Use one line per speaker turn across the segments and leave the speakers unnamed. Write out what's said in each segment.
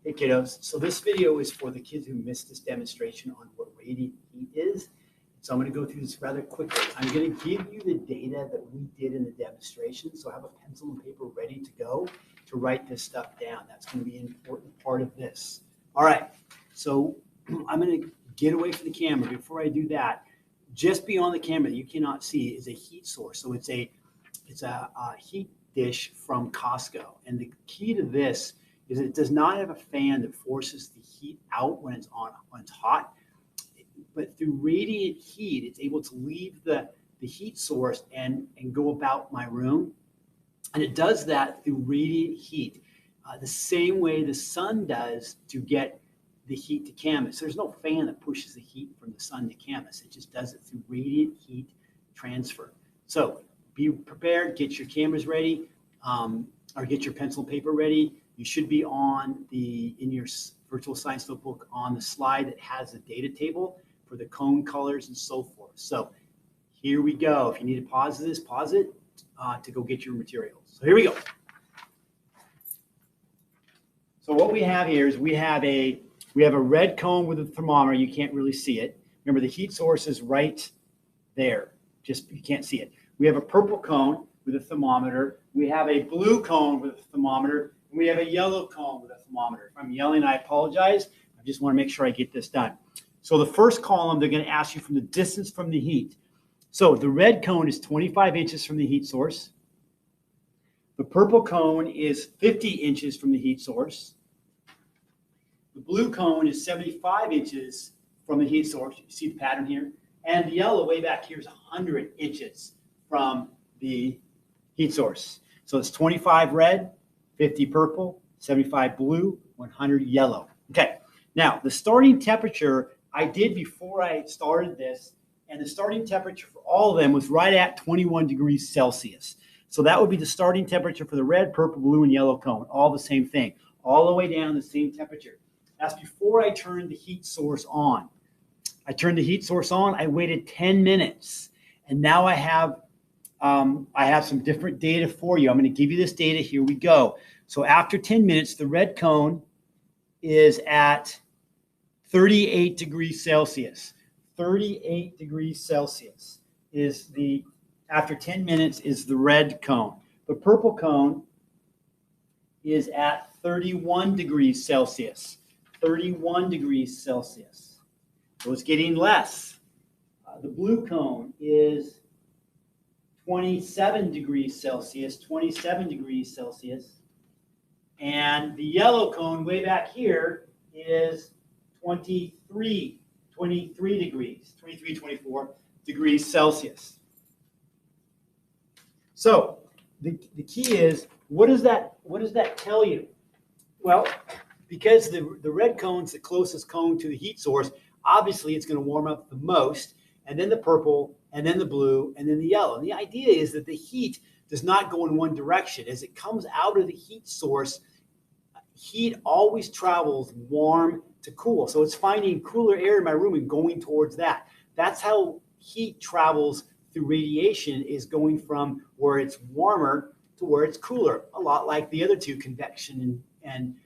Hey kiddos, so this video is for the kids who missed this demonstration on what radiant heat is. So I'm going to go through this rather quickly. I'm going to give you the data that we did in the demonstration, so have a pencil and paper ready to go to write this stuff down. That's going to be an important part of this. All right, so I'm going to get away from the camera. Before I do that, just beyond the camera that you cannot see is a heat source. So it's a heat dish from Costco, and the key to this is it does not have a fan that forces the heat out when it's on, when it's hot, but through radiant heat, it's able to leave the heat source and go about my room. And it does that through radiant heat, the same way the sun does to get the heat to canvas. There's no fan that pushes the heat from the sun to canvas. It just does it through radiant heat transfer. So be prepared, get your cameras ready, or get your pencil and paper ready. You should be in your virtual science notebook on the slide that has the data table for the cone colors and so forth. So here we go. If you need to pause this, pause it to go get your materials. So here we go. So what we have here is we have a red cone with a thermometer. You can't really see it. Remember, the heat source is right there. Just you can't see it. We have a purple cone with a thermometer. We have a blue cone with a thermometer. And we have a yellow cone with a thermometer. If I'm yelling, I apologize. I just want to make sure I get this done. So the first column, they're going to ask you from the distance from the heat. So the red cone is 25 inches from the heat source. The purple cone is 50 inches from the heat source. The blue cone is 75 inches from the heat source. You see the pattern here? And the yellow way back here is 100 inches from the heat source. So it's 25 red, 50 purple, 75 blue, 100 yellow. Okay, now the starting temperature I did before I started this, and the starting temperature for all of them was right at 21 degrees Celsius. So that would be the starting temperature for the red, purple, blue, and yellow cone, all the same thing, all the way down the same temperature. That's before I turned the heat source on. I turned the heat source on, I waited 10 minutes, and now I have some different data for you. I'm going to give you this data. Here we go. So after 10 minutes, the red cone is at 38 degrees Celsius. 38 degrees Celsius is after 10 minutes is the red cone. The purple cone is at 31 degrees Celsius. 31 degrees Celsius. So it's getting less. The blue cone is 27 degrees Celsius, 27 degrees Celsius. And the yellow cone way back here is 23 degrees, 24 degrees Celsius. So the key is, what does that tell you? Well, because the red cone's the closest cone to the heat source, obviously it's going to warm up the most, and then the purple, and then the blue, and then the yellow. And the idea is that the heat does not go in one direction. As it comes out of the heat source, heat always travels warm to cool. So it's finding cooler air in my room and going towards that. That's how heat travels through radiation, is going from where it's warmer to where it's cooler, a lot like the other two, convection and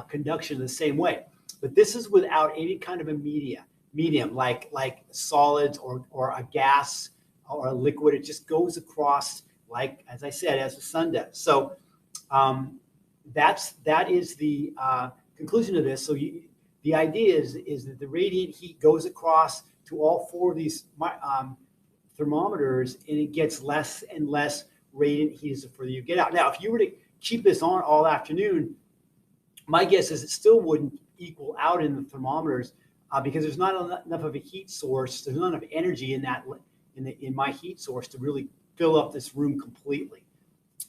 conduction, the same way. But this is without any kind of a medium like solids or a gas or a liquid. It just goes across, like, as I said, as the sun does. So that is the conclusion of this. So the idea is that the radiant heat goes across to all four of these thermometers, and it gets less and less radiant heat as the further you get out. Now, if you were to keep this on all afternoon, my guess is it still wouldn't equal out in the thermometers because there's not enough of a heat source. There's not enough energy in my heat source to really fill up this room completely.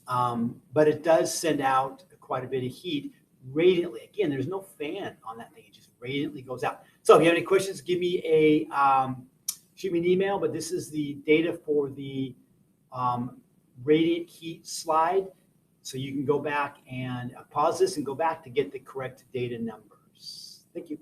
But it does send out quite a bit of heat radiantly. Again, there's no fan on that thing. It just radiantly goes out. So if you have any questions, give me shoot me an email. But this is the data for the radiant heat slide. So you can go back and pause this and go back to get the correct data numbers. Thank you.